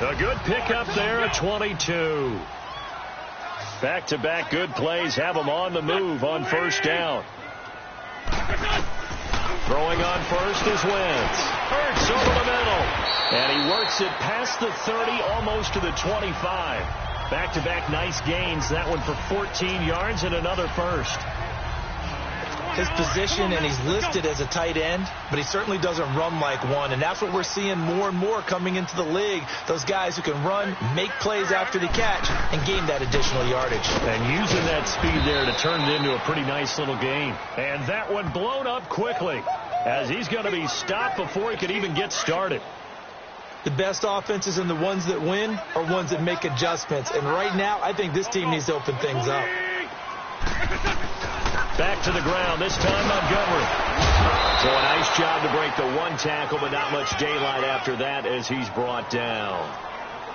A good pickup there at 22. Back-to-back good plays have them on the move on first down. Throwing on first is Wentz. Hurts over the middle. And he works it past the 30, almost to the 25. Back-to-back nice gains. That one for 14 yards and another first. His position, and he's listed as a tight end, but he certainly doesn't run like one, and that's what we're seeing more and more coming into the league. Those guys who can run, make plays after the catch, and gain that additional yardage. And using that speed there to turn it into a pretty nice little gain. And that one blown up quickly, as he's going to be stopped before he could even get started. The best offenses and the ones that win are ones that make adjustments, and right now I think this team needs to open things up. Back to the ground, this time Montgomery. So a nice job to break the one tackle, but not much daylight after that as he's brought down.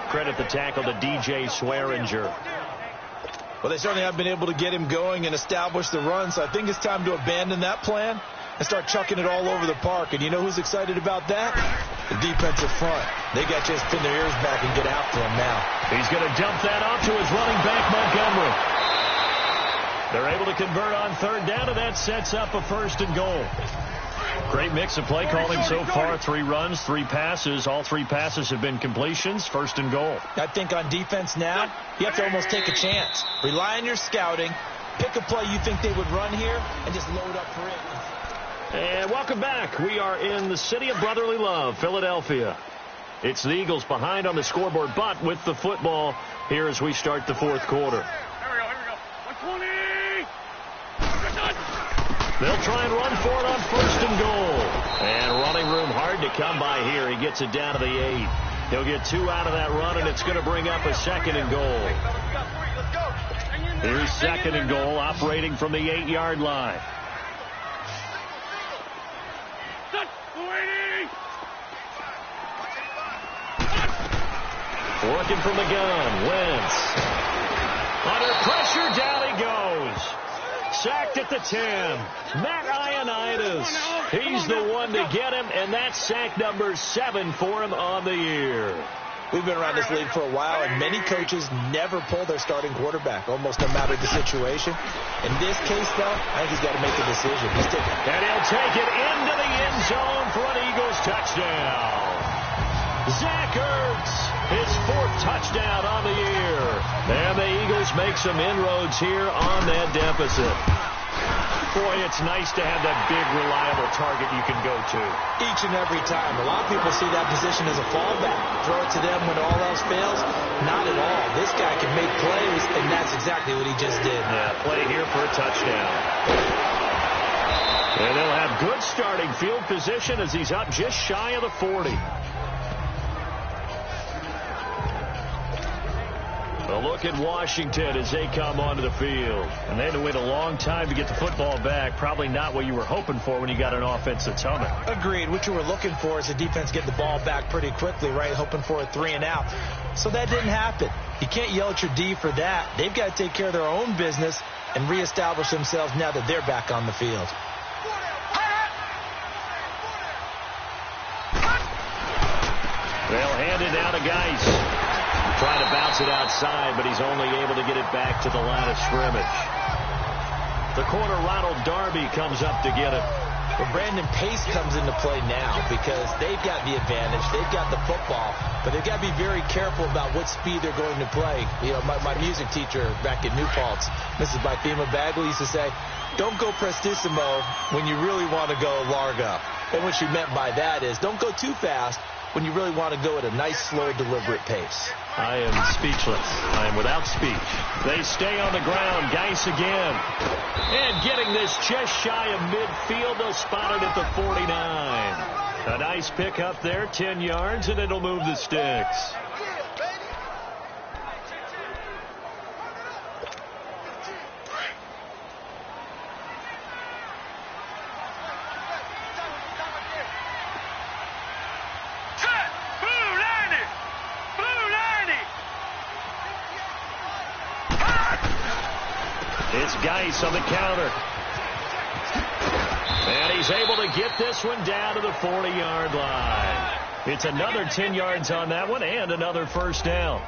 Credit the tackle to DJ Swearinger. Well, they certainly have been able to get him going and establish the run, so I think it's time to abandon that plan and start chucking it all over the park. And you know who's excited about that? The defensive front. They got to just pin their ears back and get after him now. He's going to dump that off to his running back, Montgomery. They're able to convert on third down, and that sets up a 1st and goal. Great mix of play calling so far. 3 runs, 3 passes. All 3 passes have been completions. 1st and goal. I think on defense now, you have to almost take a chance. Rely on your scouting. Pick a play you think they would run here, and just load up for it. And welcome back. We are in the city of brotherly love, Philadelphia. It's the Eagles behind on the scoreboard, but with the football here as we start the 4th quarter. They'll try and run for it on 1st and goal. And running room hard to come by here. He gets it down to the 8. He'll get 2 out of that run, and it's going to bring up a 2nd and goal. Here's 2nd and goal, operating from the 8-yard line. Working from the gun, Wentz. Under pressure, down he goes. Sacked at the 10. Matt Ioannidis. He's the one to get him, and that's sack number 7 for him on the year. We've been around this league for a while, and many coaches never pull their starting quarterback, almost no matter the situation. In this case, though, I think he's got to make a decision. And he'll take it into the end zone for an Eagles touchdown. Zach Ertz, his 4th touchdown on the year. And the Eagles make some inroads here on that deficit. Boy, it's nice to have that big, reliable target you can go to. Each and every time. A lot of people see that position as a fallback. Throw it to them when all else fails. Not at all. This guy can make plays, and that's exactly what he just did. Yeah, play here for a touchdown. And they'll have good starting field position as he's up just shy of the 40. A look at Washington as they come onto the field. And they had to wait a long time to get the football back. Probably not what you were hoping for when you got an offense that's humming. Agreed. What you were looking for is the defense get the ball back pretty quickly, right? Hoping for a 3 and out. So that didn't happen. You can't yell at your D for that. They've got to take care of their own business and reestablish themselves now that they're back on the field. They'll hand it down to Geis. Trying to bounce it outside, but he's only able to get it back to the line of scrimmage. The corner, Ronald Darby, comes up to get it. Well, Brandon Pace comes into play now because they've got the advantage. They've got the football, but they've got to be very careful about what speed they're going to play. You know, my music teacher back in New Paltz, Mrs. Bythema Bagley, used to say, don't go prestissimo when you really want to go largo. And what she meant by that is don't go too fast when you really want to go at a nice, slow, deliberate pace. I am speechless. I am without speech. They stay on the ground. Geis again. And getting this just shy of midfield. They'll spot it at the 49. A nice pick up there, 10 yards, and it'll move the sticks. It's Geis on the counter. And he's able to get this one down to the 40-yard line. It's another 10 yards on that one and another 1st down.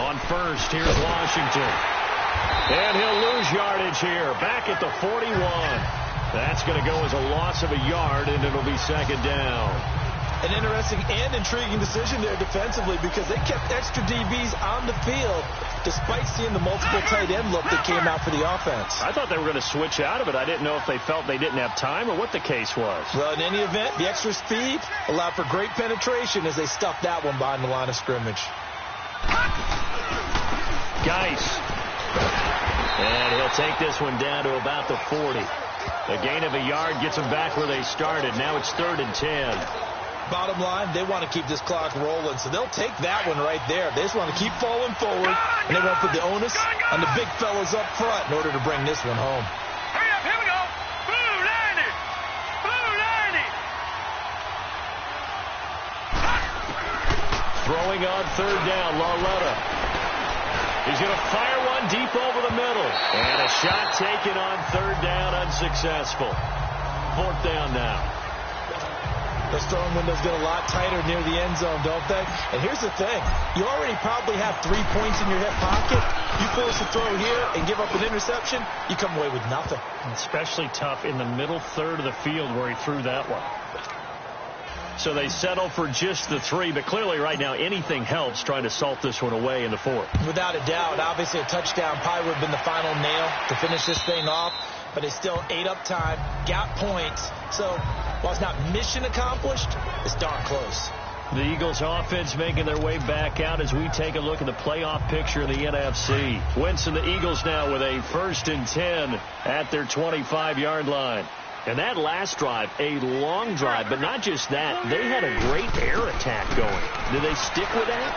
on first. Here's Washington. And he'll lose yardage here. Back at the 41. That's going to go as a loss of a yard, and it'll be second down. An interesting and intriguing decision there defensively because they kept extra DBs on the field despite seeing the multiple tight end look that came out for the offense. I thought they were going to switch out of it. I didn't know if they felt they didn't have time or what the case was. Well, in any event, the extra speed allowed for great penetration as they stuffed that one behind the line of scrimmage. Geis. And he'll take this one down to about the 40. A gain of a yard gets them back where they started. Now it's 3rd and 10. Bottom line, they want to keep this clock rolling, so they'll take that one right there. They just want to keep falling forward, and they won't put the onus on the big fellas up front in order to bring this one home. Hurry up, here we go. Blue 90. Blue 90. Throwing on 3rd down, Lauletta. He's going to fire one deep over the middle. And a shot taken on 3rd down, unsuccessful. 4th down now. Those throwing windows get a lot tighter near the end zone, don't they? And here's the thing. You already probably have 3 points in your hip pocket. You force a throw here and give up an interception, you come away with nothing. Especially tough in the middle 3rd of the field where he threw that one. So they settle for just the 3, but clearly right now anything helps trying to salt this one away in the 4th. Without a doubt, obviously a touchdown probably would have been the final nail to finish this thing off, but they still ate up time, got points. So while it's not mission accomplished, it's darn close. The Eagles offense making their way back out as we take a look at the playoff picture of the NFC. Wentz and the Eagles now with a 1st and 10 at their 25-yard line. And that last drive, a long drive, but not just that. They had a great air attack going. Did they stick with that?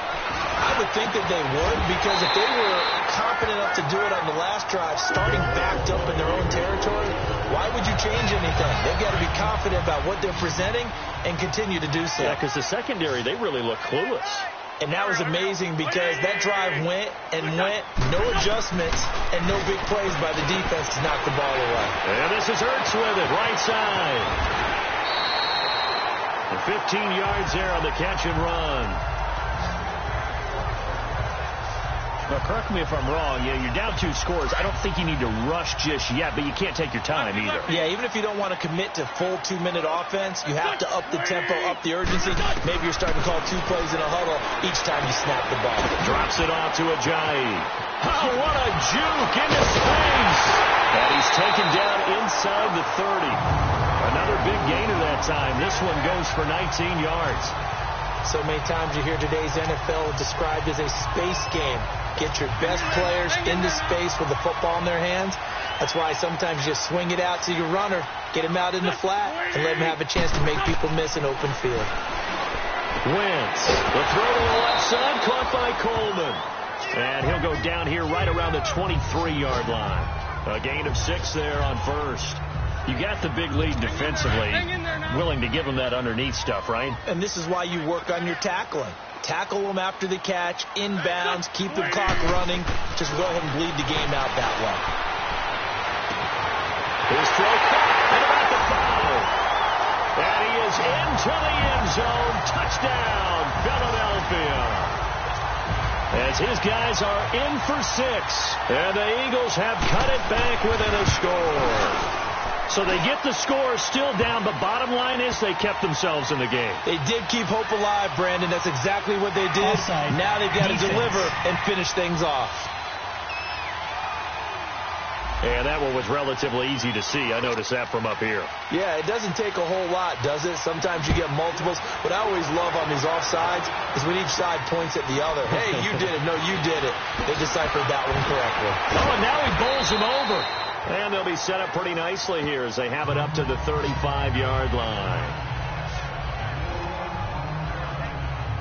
I would think that they would, because if they were confident enough to do it on the last drive, starting backed up in their own territory, why would you change anything? They've got to be confident about what they're presenting and continue to do so. Yeah, because the secondary, they really look clueless. And that was amazing because that drive went and went, no adjustments, and no big plays by the defense to knock the ball away. And this is Ertz with it, right side. And 15 yards there on the catch and run. Now, correct me if I'm wrong. Yeah, you're down 2 scores. I don't think you need to rush just yet, but you can't take your time either. Yeah, even if you don't want to commit to full 2-minute offense, you have to up the tempo, up the urgency. Maybe you're starting to call 2 plays in a huddle each time you snap the ball. Drops it off to Ajayi. Oh, what a juke into space. And he's taken down inside the 30. Another big gainer that time. This one goes for 19 yards. So many times you hear today's NFL described as a space game. Get your best players into space with the football in their hands. That's why sometimes you just swing it out to your runner, get him out in the flat, and let him have a chance to make people miss an open field. Wentz, the throw to the left side, caught by Coleman. And he'll go down here right around the 23-yard line. A gain of 6 there on first. You got the big lead defensively, willing to give them that underneath stuff, right? And this is why you work on your tackling. Tackle them after the catch, inbounds, keep the clock running. Just go ahead and bleed the game out that way. His throw caught at about the 5. And he is into the end zone. Touchdown, Philadelphia. As his guys are in for 6. And the Eagles have cut it back within a score. So they get the score still down, but bottom line is they kept themselves in the game. They did keep hope alive, Brandon. That's exactly what they did. Offside. Now they've got to Defense. deliver and finish things off. And that one was relatively easy to see. I noticed that from up here. Yeah, it doesn't take a whole lot, does it? Sometimes you get multiples. What I always love on these offsides is when each side points at the other. Hey, you did it. No, you did it. They deciphered that one correctly. Oh, and now he bowls him over. And they'll be set up pretty nicely here as they have it up to the 35-yard line.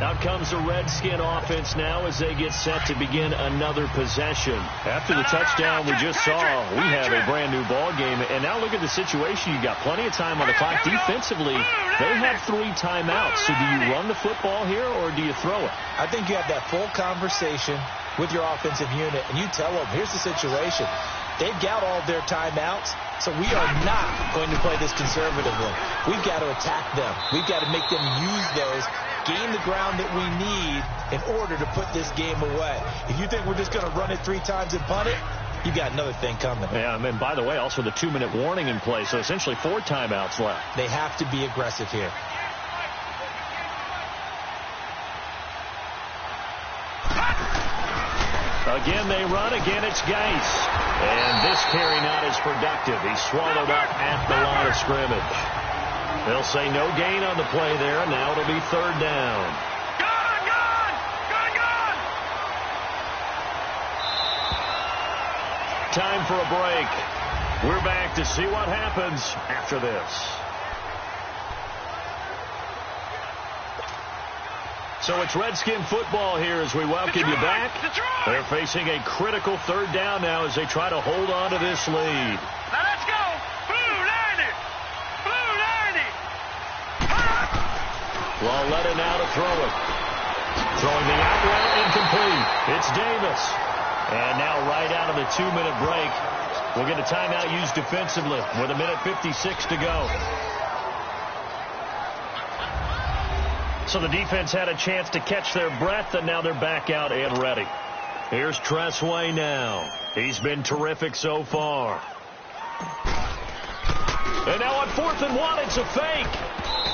Out comes the Redskin offense now as they get set to begin another possession. After the touchdown we just saw, we have a brand-new ball game. And now look at the situation. You've got plenty of time on the clock. Defensively, they have 3 timeouts. So do you run the football here or do you throw it? I think you have that full conversation with your offensive unit, and you tell them, here's the situation. They've got all their timeouts. So we are not going to play this conservatively. We've got to attack them. We've got to make them use those, gain the ground that we need in order to put this game away. If you think we're just going to run it 3 times and punt it, you got another thing coming. Yeah, and by the way, also the 2-minute warning in play, so essentially 4 timeouts left. They have to be aggressive here. Again, they run. Again, it's Geis. And this carry not as productive. He's swallowed up at the line of scrimmage. They'll say no gain on the play there. Now it'll be 3rd down. Time for a break. We're back to see what happens after this. So it's Redskin football here as we welcome you back. They're facing a critical 3rd down now as they try to hold on to this lead. Now let's go. Blue 90. Blue 90. Lawletta now to throw it. Throwing the out route incomplete. It's Davis. And now right out of the 2-minute break, we'll get a timeout used defensively with 1:56 to go. So the defense had a chance to catch their breath, and now they're back out and ready. Here's Tressway now. He's been terrific so far. And now on 4th and 1, it's a fake.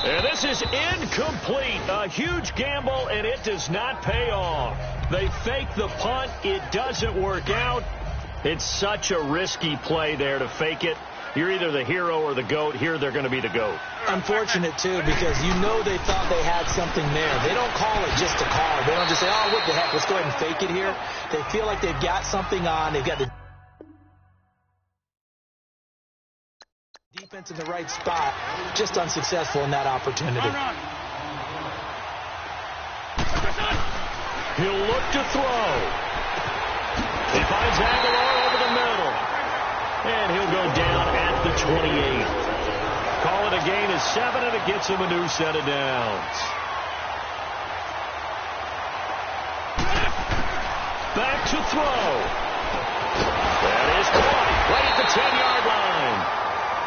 And this is incomplete. A huge gamble, and it does not pay off. They fake the punt. It doesn't work out. It's such a risky play there to fake it. You're either the hero or the GOAT. Here they're going to be the GOAT. Unfortunate, too, because you know they thought they had something there. They don't call it just to call. They don't just say, oh, what the heck, let's go ahead and fake it here. They feel like they've got something on. They've got the defense in the right spot. Just unsuccessful in that opportunity. He'll look to throw. He finds Aguilar over the middle. And he'll go down at the 28. Call it a gain of 7, and it gets him a new set of downs. Back to throw. That is caught right at the 10-yard line.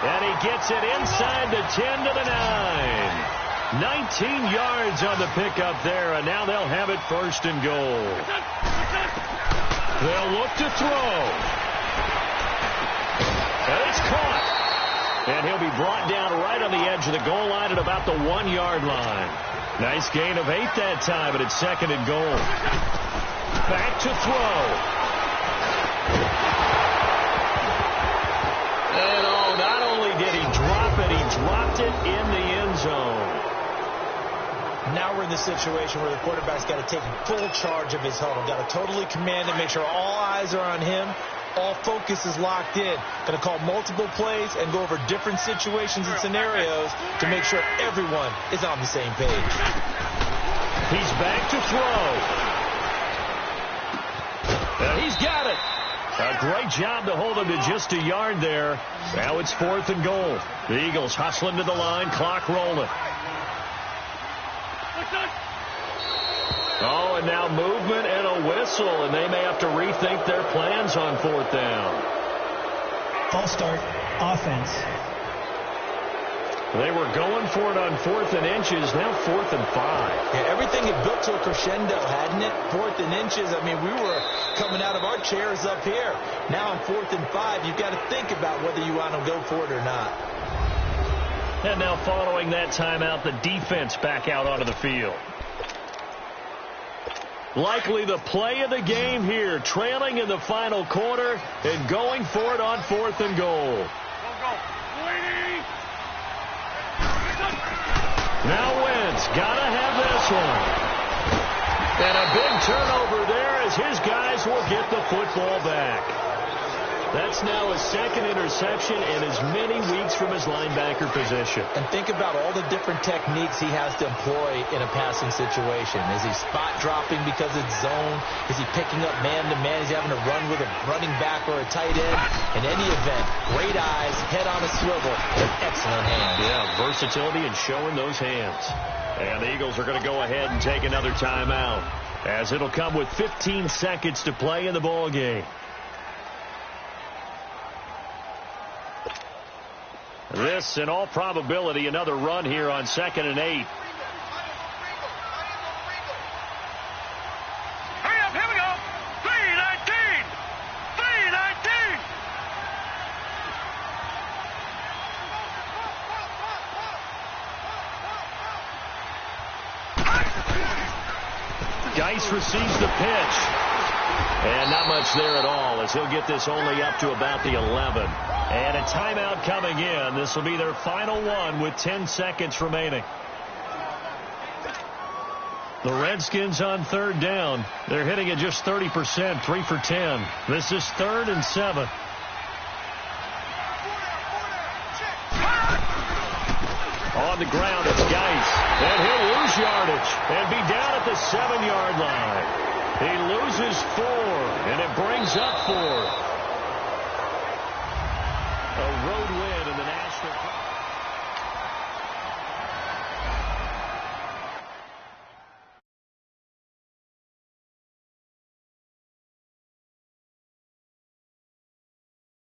And he gets it inside the 10 to the 9. 19 yards on the pickup there, and now they'll have it 1st and goal. They'll look to throw. And it's caught. And he'll be brought down right on the edge of the goal line at about the 1-yard line. Nice gain of 8 that time, but it's 2nd and goal. Back to throw. And not only did he drop it, he dropped it in the end zone. Now we're in the situation where the quarterback's got to take full charge of his huddle. Got to totally command it, make sure all eyes are on him. All focus is locked in. Going to call multiple plays and go over different situations and scenarios to make sure everyone is on the same page. He's back to throw. And he's got it. A great job to hold him to just a yard there. Now it's 4th and goal. The Eagles hustling to the line, clock rolling. Oh, and now movement and a whistle, and they may have to rethink their plans on 4th down. False start, offense. They were going for it on 4th and inches, now 4th and 5. Yeah, everything had built to a crescendo, hadn't it? 4th and inches, I mean, we were coming out of our chairs up here. Now on 4th and 5, you've got to think about whether you want to go for it or not. And now following that timeout, the defense back out onto the field. Likely the play of the game here, trailing in the final quarter and going for it on 4th and goal. Now Wentz, gotta have this one. And a big turnover there as his guys will get the football back. That's now his 2nd interception and as many weeks from his linebacker position. And think about all the different techniques he has to employ in a passing situation. Is he spot dropping because it's zone? Is he picking up man-to-man? Is he having to run with a running back or a tight end? In any event, great eyes, head on a swivel, and excellent hands. Yeah, versatility and showing those hands. And the Eagles are going to go ahead and take another timeout as it'll come with 15 seconds to play in the ball game. This, in all probability, another run here on 2nd and 8. Hurry up, here we go. 3:19. 3:19. Geis receives the pitch. And not much there at all, as he'll get this only up to about the 11. And a timeout coming in. This will be their final one with 10 seconds remaining. The Redskins on 3rd down. They're hitting at just 30%, 3 for 10. This is 3rd and 7. On the ground, it's Geis. And he'll lose yardage and be down at the 7-yard line. He loses 4, and it brings up 4. A road win in the National Football League.